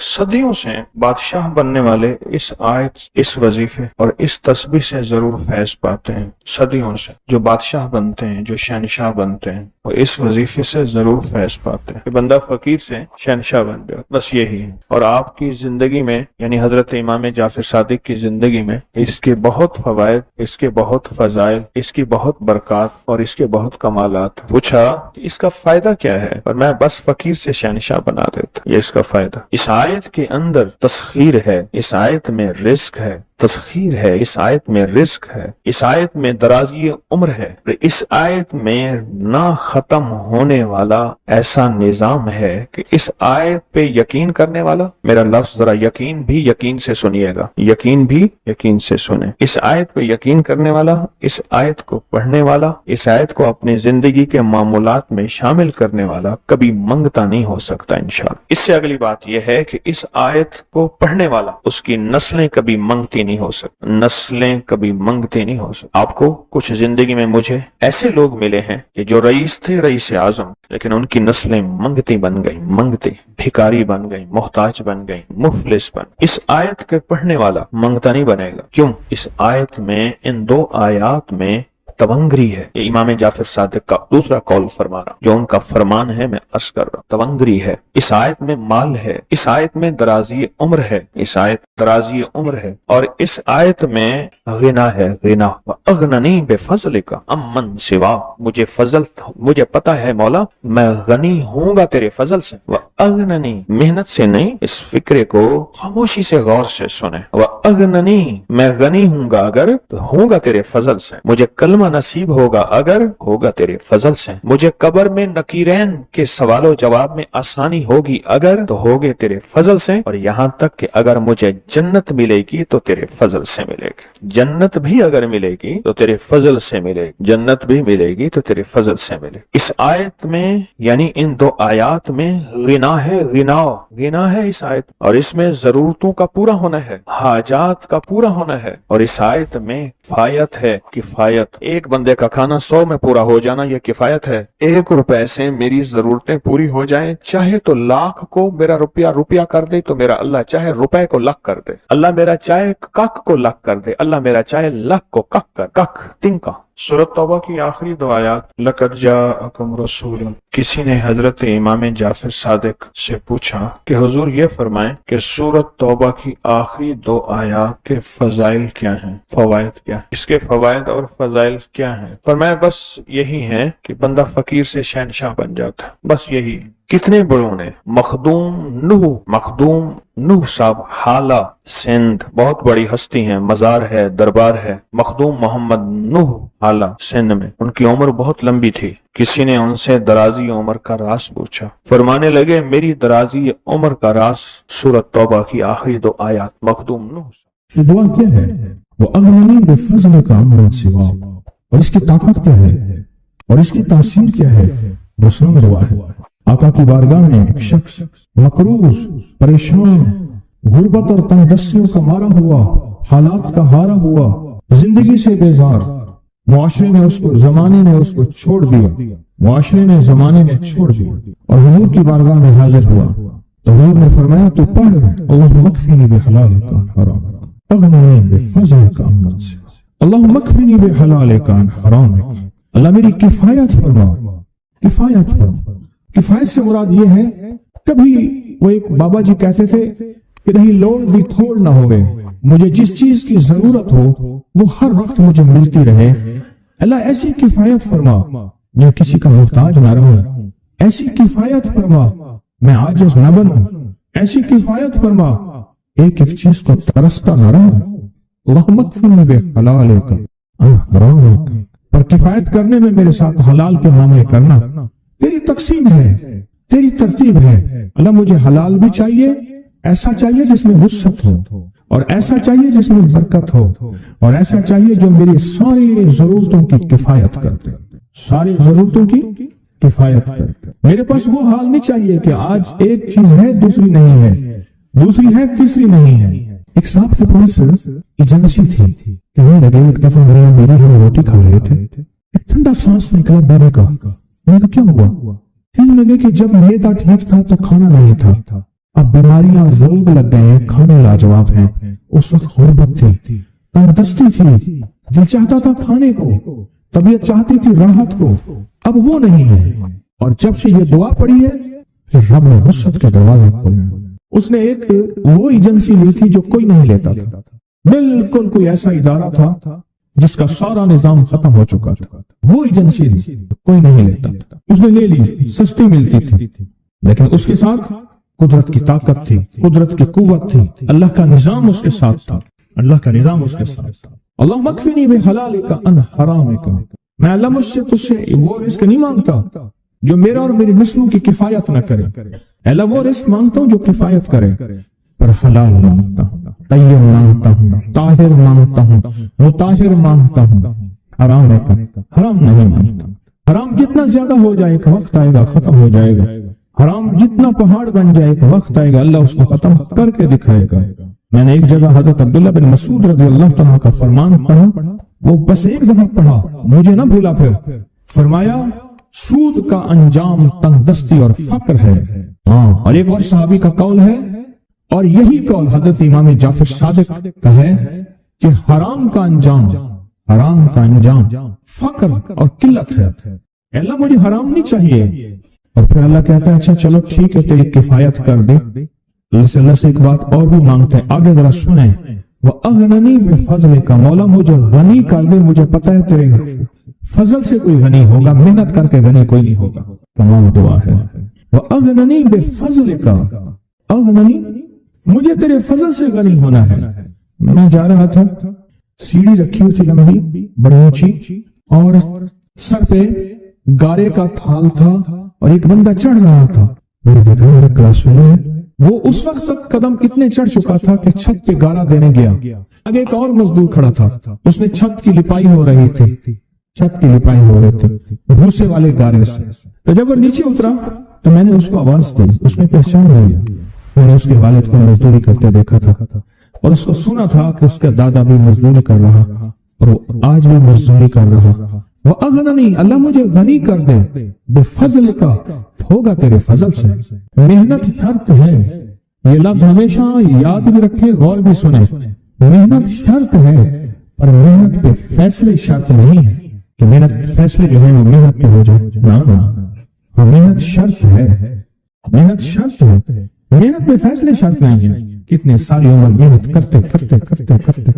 صدیوں سے بادشاہ بننے والے اس آیت، اس وظیفے اور اس تسبیح سے ضرور فیض پاتے ہیں۔ صدیوں سے جو بادشاہ بنتے ہیں، جو شہنشاہ بنتے ہیں، وہ اس وظیفے سے ضرور فیض پاتے ہیں کہ بندہ فقیر سے شہنشاہ بن جائے، بس یہی ہے۔ اور آپ کی زندگی میں، یعنی حضرت امام جعفر صادق کی زندگی میں اس کے بہت فوائد، اس کے بہت فضائل، اس کی بہت برکات اور اس کے بہت کمالات۔ پوچھا کہ اس کا فائدہ کیا ہے؟ اور میں بس فقیر سے شہنشاہ بنا دیتا، یہ اس کا فائدہ۔ اس آیت کے اندر تسخیر ہے، اس آیت میں رزق ہے، تسخیر ہے، اس آیت میں رزق ہے، اس آیت میں درازی عمر ہے، اس آیت میں نہ ختم ہونے والا ایسا نظام ہے کہ اس آیت پہ یقین کرنے والا، میرا لفظ ذرا یقین بھی یقین سے سنیے گا، یقین بھی یقین سے سنیں، اس آیت پہ یقین کرنے والا، اس آیت کو پڑھنے والا، اس آیت کو اپنی زندگی کے معمولات میں شامل کرنے والا کبھی منگتا نہیں ہو سکتا انشاءاللہ۔ اس سے اگلی بات یہ ہے کہ اس آیت کو پڑھنے والا، اس کی نسلیں کبھی منگتی نہیں ہو سکتی، نسلیں کبھی منگتی نہیں ہو سکتی۔ آپ کو کچھ زندگی میں مجھے ایسے لوگ ملے ہیں کہ جو رئیس تھے، رئیس اعظم، لیکن ان کی نسلیں منگتی بن گئی، منگتی، بھکاری بن گئی، محتاج بن گئی، مفلس بن۔ اس آیت کے پڑھنے والا منگتا نہیں بنے گا۔ کیوں؟ اس آیت میں، ان دو آیات میں تونگری ہے۔ یہ امام جعفر صادق کا دوسرا قول فرما رہا، جو ان کا فرمان ہے، میں عرض کر رہا ہوں، تونگری ہے۔ اس آیت میں مال ہے، اس آیت میں درازی عمر ہے، اس آیت درازی عمر ہے، اور اس آیت میں غنا ہے، غنا۔ وَأَغْنَنِي بِفَضْلِكَ عَمَّنْ سِوَا، مجھے فضل، مجھے پتا ہے مولا میں غنی ہوں گا تیرے فضل سے۔ وَأَغْنَنِي، محنت سے نہیں، اس فکرے کو خاموشی سے غور سے سنیں۔ وَأَغْنَنِي، میں غنی ہوں گا اگر تو ہوں گا تیرے فضل سے، مجھے کلمہ نصیب ہوگا اگر ہوگا تیرے فضل سے، مجھے قبر میں نکیرین کے سوال و جواب میں آسانی ہوگی اگر تو ہوگے تیرے فضل سے، اور یہاں تک کہ اگر مجھے جنت ملے گی تو تیرے فضل سے ملے گی، جنت بھی اگر ملے گی تو تیرے فضل سے ملے گی، جنت بھی ملے گی تو تیرے فضل سے ملے گی۔ اس آیت میں، یعنی ان دو آیات میں غنا ہے، غنا ہے اس آیت، اور اس میں ضرورتوں کا پورا ہونا ہے، حاجات کا پورا ہونا ہے، اور اس آیت میں کفایت ہے، کفایت۔ ایک بندے کا کھانا 100 میں پورا ہو جانا یہ کفایت ہے۔ 1 روپے سے میری ضرورتیں پوری ہو جائیں، چاہے تو لاکھ کو میرا روپیہ کر دے تو میرا اللہ چاہے روپے کو لاکھ کر دے، اللہ میرا چاہے کک کو لاکھ کر دے، اللہ میرا چاہے لاکھ کو کک کر، کک تنکا۔ سورۃ توبہ کی آخری 2 آیات، لَقَدْ جَاءَكُمْ رَسُولٌ۔ کسی نے حضرت امام جعفر صادق سے پوچھا کہ حضور یہ فرمائیں کہ سورۃ توبہ کی آخری 2 آیات کے فضائل کیا ہیں، فوائد کیا ہیں، اس کے فوائد اور فضائل کیا ہیں؟ فرمایا بس یہی ہے کہ بندہ فقیر سے شہنشاہ بن جاتا ہے، بس یہی۔ کتنے بڑوں نے، مخدوم نوح صاحب، حالہ سندھ، بہت بڑی ہستی ہیں، مزار ہے، دربار ہے، مخدوم محمد نوح حالہ سندھ میں، ان کی عمر بہت لمبی تھی۔ کسی نے ان سے درازی عمر کا راز پوچھا، فرمانے لگے میری درازی عمر کا راز سورۃ توبہ کی آخری 2 آیات۔ مخدوم نوح دعا کیا ہے؟ وَأَغْنَنِي بِفَضْلِكَ عَمَّنْ سِوَا، اور اس کی طاقت کیا ہے اور اس کی تاثیر کیا ہے؟ دوسرا دعا ہے، آقا کی بارگاہ میں ایک شخص مقروض، پریشان، غربت اور تنگ دستیوں کا مارا ہوا، حالات کا ہارا ہوا، زندگی سے بیزار، معاشرے نے اس کو، زمانے نے اس کو چھوڑ دیا، معاشرے نے، زمانے نے چھوڑ دیا، اور حضور کی بارگاہ میں حاضر ہوا تو حضور نے فرمایا تو پڑھ، اللہم اکفنی بحلالک عن حرام، اغننی بفضلک عمن سوا، اللہم اکفنی بحلالک عن حرامک، اللہ میری کفایت فرما، کفایت فرما۔ کفایت سے مراد یہ ہے، کبھی وہ ایک بابا جی کہتے تھے کہ نہیں لوڑ بھی تھوڑ نہ ہوئے، مجھے جس چیز کی ضرورت ہو وہ ہر وقت مجھے ملتی رہے، اللہ ایسی کفایت فرما میں کسی کا محتاج نہ رہوں، ایسی کفایت فرما میں عاجز نہ بنوں، ایسی کفایت فرما ایک ایک چیز کو ترستا نہ رہوں، اللہم اکفنی بحلالک عن حرامک، پر کفایت کرنے میں میرے ساتھ حلال کے معاملے کرنا تیری تقسیم ہے، تیری ترتیب ہے، اللہ مجھے حلال بھی چاہیے، ایسا چاہیے جس میں وسعت ہو، اور ایسا چاہیے جس میں برکت ہو، اور ایسا چاہیے جو میری ساری ضرورتوں کی کفایت کرتے، ساری ضرورتوں کی کفایت کرتے۔ میرے پاس وہ حال نہیں چاہیے کہ آج ایک چیز ہے دوسری نہیں ہے، دوسری ہے تیسری نہیں ہے۔ ایک صاحب کے پاس ایجنسی تھی کہ وہ لگے ایک دفعہ میری ہم روٹی کھا رہے تھے، ایک ٹھنڈا سانس نکلا بیوی کا، میں نے کہا کیا ہوا؟ کہنے لگے کہ جب نیتا ٹھیک تھا تو کھانا نہیں تھا، اب بیماریاں روگ لگ گئے ہیں، کھانے لاجواب ہیں. اس وقت غربت تھی، تندرستی تھی، دل چاہتا تھا کھانے کو، طبیعت چاہتی تھی راحت کو. اب وہ نہیں ہے. اور جب سے یہ دعا پڑی ہے پھر رب نے وسعت کے دروازے کھولے. اس نے ایک وہ ایجنسی لی تھی جو کوئی نہیں لیتا تھا. بالکل کوئی ایسا ادارہ تھا جس کا سارا نظام ختم ہو چکا تھا. وہ ایجنسی کوئی نہیں لیتا تھا. اس نے لے لی، سستی ملتی تھی، لیکن اس کے ساتھ قدرت کی طاقت تھی، قدرت کی قوت تھی، اللہ کا نظام اس کے ساتھ تھا، اللہ کا نظام اس کے ساتھ تھا. اللہم اکفنی بحلالک عن حرامک. میں اللہ مجھ سے تجھ سے وہ رزق نہیں مانگتا جو میرا اور میری نسلوں کی کفایت نہ کرے. اللہ وہ رزق مانگتا ہوں جو کفایت کرے، پر حلال مانگتا ہوں، طیب مانگتا ہوں، طاہر مانگتا ہوں، مطہر مانگتا ہوں. حرام نہیں مانگتا. حرام جتنا زیادہ ہو جائے ایک وقت آئے گا ختم ہو جائے گا. حرام جتنا پہاڑ بن جائے ایک وقت آئے گا اللہ اس کو ختم کر کے دکھائے گا. میں نے ایک جگہ حضرت عبداللہ بن مسعود رضی اللہ تعالیٰ کا فرمان پڑھا، وہ بس ایک دفعہ پڑھا، مجھے نہ بھولا. پھر فرمایا سود کا انجام تنگ دستی اور فقر ہے. اور ایک اور صحابی کا قول ہے، اور یہی قول حضرت امام جعفر صادق کا ہے کہ حرام کا انجام فقر اور قلت ہے. اللہ مجھے حرام نہیں چاہیے. اور پھر اللہ کہتا ہے اچھا چلو ٹھیک ہے تیری کفایت کر دے. اللہ سے ایک بات اور بھی مانگتے ہیں، آگے ذرا سنیں. وَأَغْنَنِي بِفَضْلِكَ. مولا مجھے غنی کر دے، مجھے پتہ ہے تیرے فضل سے کوئی غنی ہوگا، محنت کر کے غنی کوئی نہیں ہوگا. تمام دعا ہے. وَأَغْنَنِي بِفَضْلِكَ. اغننی، مجھے تیرے فضل سے غنی ہونا ہے. میں جا رہا تھا، سیڑھی رکھی ہوئی تھی لمبی بڑی اونچی، اور سر پہ گارے کا تھال تھا اور ایک بندہ چڑھ رہا تھا. میں نے دیکھا میرے کلاس میں ہے، وہ اس وقت تک قدم اتنے چڑھ چکا تھا کہ چھت پہ گارا دینے گیا. آگے ایک اور مزدور کھڑا تھا، اس نے چھت کی لپائی ہو رہی تھی، بھوسے والے گارے سے. تو جب وہ نیچے اترا تو میں نے اس کو آواز دی، اس نے پہچان لیا. میں نے اس کے والد کو مزدوری کرتے دیکھا تھا اور اس کو سنا تھا کہ اس کا دادا بھی مزدوری کر رہا اور وہ آج بھی مزدوری کر رہا. وہ اغننی، اللہ مجھے غنی کر دے، بفضل کا، ہوگا تیرے فضل سے. محنت شرط ہے، یہ لفظ ہمیشہ یاد بھی رکھے، غور بھی سنے. محنت شرط ہے، پر محنت پہ فیصلے شرط نہیں ہے کہ محنت فیصلے جو ہے وہ محنت پہ ہو جائے. محنت شرط ہے، محنت شرط ہے، محنت پہ فیصلے شرط نہیں ہے. کتنے ساری عمر محنت کرتے کرتے کرتے کرتے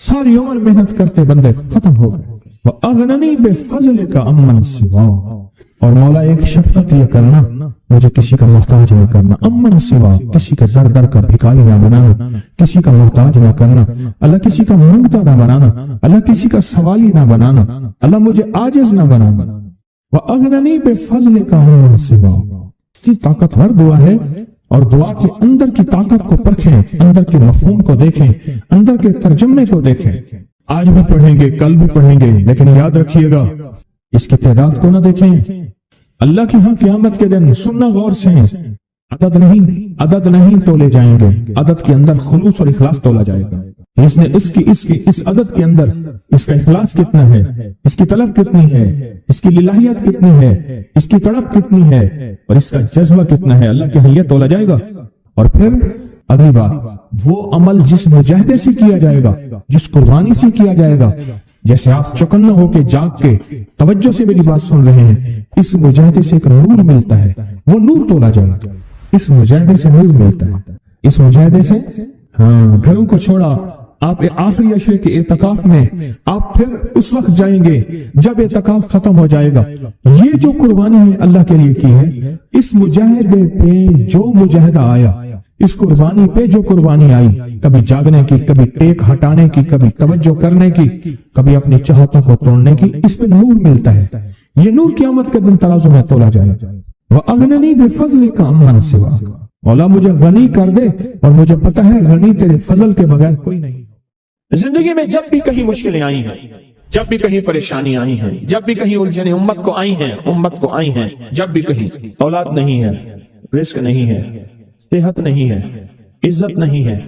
ساری عمر محنت کرتے بندے ختم ہو گئے. وَأَغْنَنِي بِفَضْلِكَ عَمَّنْ سِوَاكَ. اور مولا ایک شفقت یہ کرنا، مجھے کسی کا محتاج نہ کرنا. امن سوا، کسی کا در در کا بھکاری نہ بنانا، کسی کا محتاج نہ کرنا. اللہ کسی کا مانگتا نہ بنانا، اللہ کسی کا سوالی نہ بنانا، اللہ مجھے عاجز نہ بنانا. وَأَغْنَنِي بِفَضْلِكَ عَمَّنْ سِوَاكَ. کی طاقتور دعا ہے، اور دعا کے اندر کی طاقت کو پرکھیں، اندر کے مفہوم کو دیکھیں، اندر کے ترجمے کو دیکھیں. آج بھی پڑھیں گے، کل بھی پڑھیں گے، لیکن یاد رکھیے گا اس کی تعداد کو نہ دیکھیں. اللہ کی ہاں قیامت کے دن سننا غور سے، عدد نہیں تولے جائیں گے، عدد کے اندر خلوص اور اخلاص تولا جائے گا. اس عدد کے اندر اس کا اخلاص کتنا ہے، اس کی طلب کتنی ہے، اس کی للہیت کتنی ہے، اس کی تڑپ کتنی ہے، اور اس کا جذبہ کتنا ہے، اللہ کی حیت تولا جائے گا. اور پھر اگلی بات، وہ عمل جس مجاہدے سے کیا جائے گا، جس قربانی سے کیا جائے گا. جیسے آپ چوکنا ہو کے جاگ کے توجہ سے میری بات سن رہے ہیں، اس مجاہدے سے ایک نور ملتا ہے، وہ نور تولا جائے گا. اس مجاہدے سے نور ملتا ہے، اس مجاہدے سے. گھروں کو چھوڑا، آپ آخری عشرے کے اعتکاف میں آپ پھر اس وقت جائیں گے جب اعتکاف ختم ہو جائے گا. یہ جو قربانی ہے اللہ کے لیے کی ہے، اس مجاہدے پہ جو مجاہدہ آیا، اس قربانی پہ جو قربانی آئی، کبھی جاگنے کی، کبھی ٹیک ہٹانے کی، کبھی توجہ کرنے کی، کبھی اپنی چاہتوں کو توڑنے کی، اس پہ نور ملتا ہے. یہ نور قیامت کے دن ترازو میں تولا جائے. وَأَغْنَنِي بِفَضْلِكَ عَمَّنْ سِوَاكَ. مولا مجھے غنی کر دے، اور مجھے پتا ہے غنی تیرے فضل کے بغیر کوئی نہیں. زندگی میں جب بھی کہیں مشکلیں آئی ہیں، جب بھی کہیں پریشانی آئی ہیں، جب بھی کہیں الجھنیں امت کو آئی ہیں، جب بھی کہیں اولاد نہیں ہے، رزق نہیں ہے، صحت نہیں ہے، عزت نہیں ہے،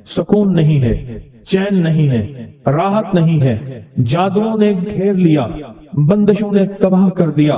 سکون نہیں ہے، چین نہیں ہے، راحت نہیں ہے، جادوؤں نے گھیر لیا، بندشوں نے تباہ کر دیا،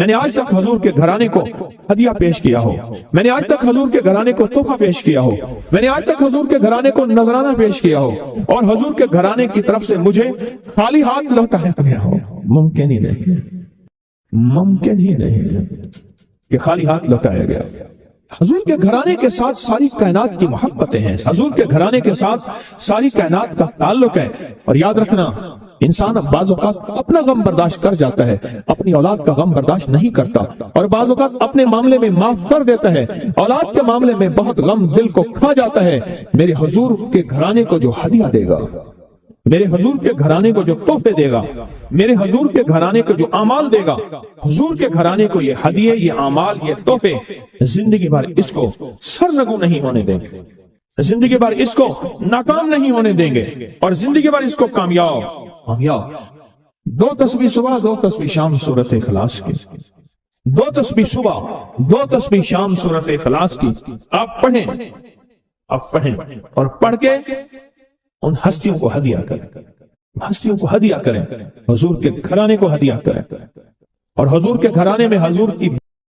میں نے آج تک حضور کے گھرانے کو ہدیہ پیش کیا ہو، میں نے آج تک حضور کے گھرانے کو تحفہ پیش کیا ہو، میں نے آج تک حضور کے گھرانے کو نذرانہ پیش کیا ہو، اور حضور کے گھرانے کی طرف سے مجھے خالی ہاتھ لوٹایا گیا ہو۔ ممکن ہی نہیں، ممکن ہی نہیں کہ خالی ہاتھ لوٹایا گیا۔ حضور کے گھرانے کے ساتھ ساری کائنات کی محبتیں ہیں، حضور کے گھرانے کے ساتھ ساری کائنات کا تعلق ہے۔ اور یاد رکھنا، انسان اب بعض اوقات اپنا غم برداشت کر جاتا ہے، اپنی اولاد کا غم برداشت نہیں کرتا، اور بعض اوقات اپنے معاملے میں معاف کر دیتا ہے، اولاد کے معاملے میں بہت غم دل کو کھا جاتا ہے۔ میرے حضور کے گھرانے کو جو ہدیہ دے گا، میرے حضور کے گھرانے کو جو تحفے دے گا، میرے حضور کے گھرانے کو جو اعمال دے گا، حضور کے گھرانے کو یہ ہدیے، یہ اعمال، یہ تحفے زندگی بھر اس کو سرنگو نہیں ہونے دیں گے، زندگی بھر اس کو ناکام نہیں ہونے دیں گے، اور زندگی بھر اس کو کامیاب۔ 2 تسبیح صبح، 2 تسبیح شام سورۃ اخلاص کی، 2 تسبیح صبح، 2 تسبیح شام سورۃ اخلاص کی آپ پڑھیں، آپ پڑھیں، اور پڑھ کے ان ہستیوں کو ہدیہ کریں، ہستیوں کو ہدیہ کریں، حضور کے گھرانے کو ہدیہ کریں، اور حضور کے گھرانے میں حضور کی